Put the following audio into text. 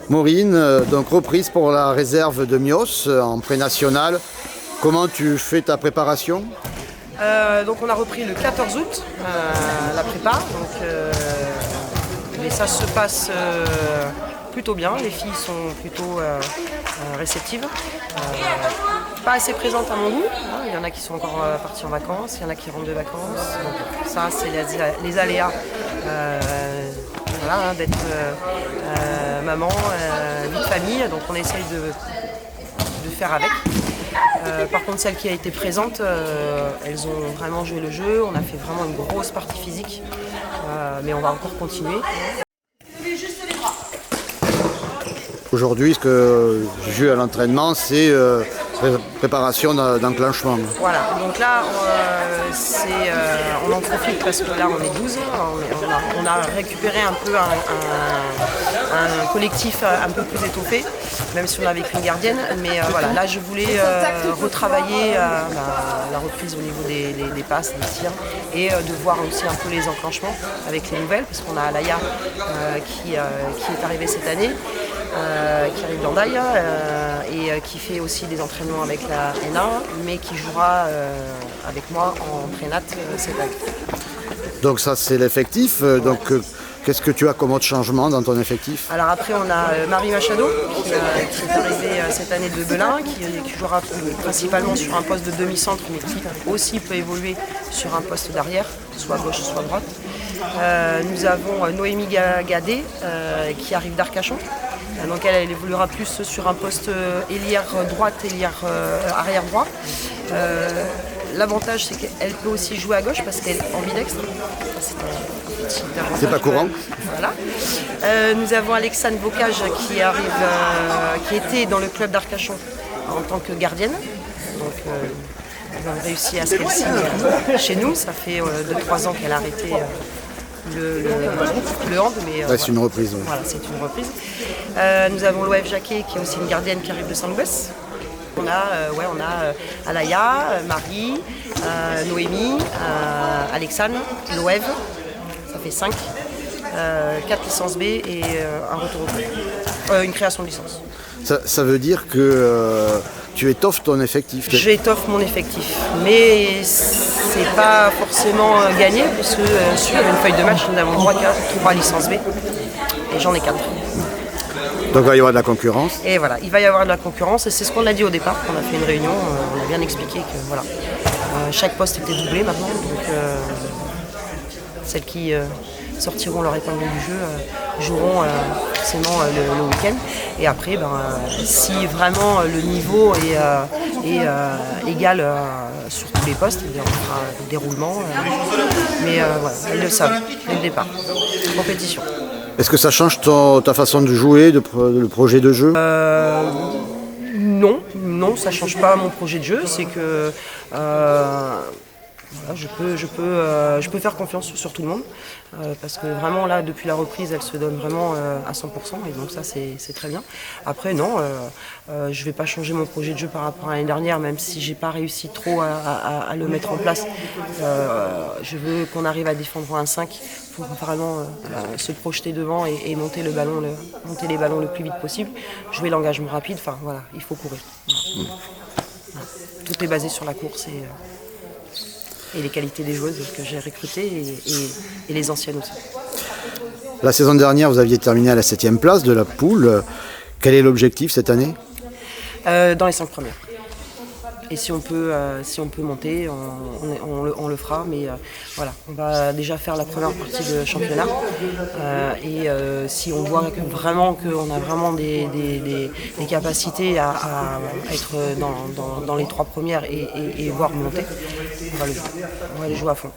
Maureen, donc reprise pour la réserve de Mios en pré-national. Comment tu fais ta préparation? Donc on a repris le 14 août la prépa. Mais ça se passe plutôt bien. Les filles sont plutôt réceptives. Pas assez présentes à mon goût. Il y en a qui sont encore parties en vacances, il y en a qui rentrent de vacances. Donc, ça, c'est les aléas d'être maman, vie de famille. Donc on essaye de faire avec. Par contre, celle qui a été présente, elles ont vraiment joué le jeu. On a fait vraiment une grosse partie physique, mais on va encore continuer. Aujourd'hui, ce que j'ai vu à l'entraînement, c'est préparation d'enclenchement. Voilà, donc là, on en profite parce que là, on est 12. On a récupéré un peu un collectif un peu plus étoffé, même si on avait qu'une gardienne. Mais voilà, là, je voulais retravailler la reprise au niveau des passes, des tirs, et de voir aussi un peu les enclenchements avec les nouvelles, parce qu'on a Alaya qui est arrivée cette année. Qui arrive d'Andaï et qui fait aussi des entraînements avec la NA, mais qui jouera avec moi en prénat cette année. Donc ça c'est l'effectif. Qu'est-ce que tu as comme autre changement dans ton effectif? Alors après on a Marie Machado qui est arrivée cette année de Belin, qui jouera principalement sur un poste de demi-centre, mais qui aussi peut évoluer sur un poste d'arrière, soit gauche soit droite. Nous avons Noémie Gadet qui arrive d'Arcachon. Donc elle évoluera plus sur un poste ailière droite, ailière arrière droit. L'avantage c'est qu'elle peut aussi jouer à gauche parce qu'elle est ambidextre. C'est pas courant. Voilà. Nous avons Alexandre Bocage qui était dans le club d'Arcachon en tant que gardienne. Donc nous avons réussi à ce qu'elle signe chez nous. Ça fait 2-3 ans qu'elle a arrêté le hand, mais c'est une reprise. Ouais. Voilà, c'est une reprise. Nous avons l'OF Jacquet qui est aussi une gardienne qui arrive de Saint-Loubès. On a Alaya, Marie, Noémie, Alexandre, l'OEV, ça fait 5, 4 licences B et un retour au club, une création de licence. Ça veut dire que tu étoffes ton effectif? J'étoffe mon effectif, mais c'est pas forcément gagné parce que sur une feuille de match, nous avons 3 licences B et j'en ai 4. Donc il va y avoir de la concurrence. Et voilà, il va y avoir de la concurrence et c'est ce qu'on a dit au départ, quand on a fait une réunion, on a bien expliqué que voilà, chaque poste était doublé maintenant, donc celles qui sortiront leur épingle du jeu joueront forcément le week-end. Et après, si vraiment le niveau est égal sur tous les postes, on fera un déroulement. Mais voilà, elles le savent dès le départ. Compétition. Est-ce que ça change ta façon de jouer, le projet de jeu? Non, ça ne change pas mon projet de jeu. C'est que je peux faire confiance sur tout le monde parce que vraiment là depuis la reprise elle se donne vraiment à 100% et donc ça c'est très bien. Après non, je ne vais pas changer mon projet de jeu par rapport à l'année dernière même si j'ai pas réussi trop à le mettre en place. Je veux qu'on arrive à défendre un 5 pour vraiment se projeter devant et monter les ballons le plus vite possible. Jouer l'engagement rapide, enfin voilà, il faut courir. Voilà. Tout est basé sur la course et les qualités des joueuses que j'ai recrutées et les anciennes aussi. La saison dernière, vous aviez terminé à la 7e place de la poule. Quel est l'objectif cette année? Dans les 5 premières. Et si on peut monter, on le fera. Mais voilà, on va déjà faire la première partie de championnat. Et si on voit vraiment qu'on a vraiment des capacités à être dans les 3 premières et voir monter, on va les jouer à fond.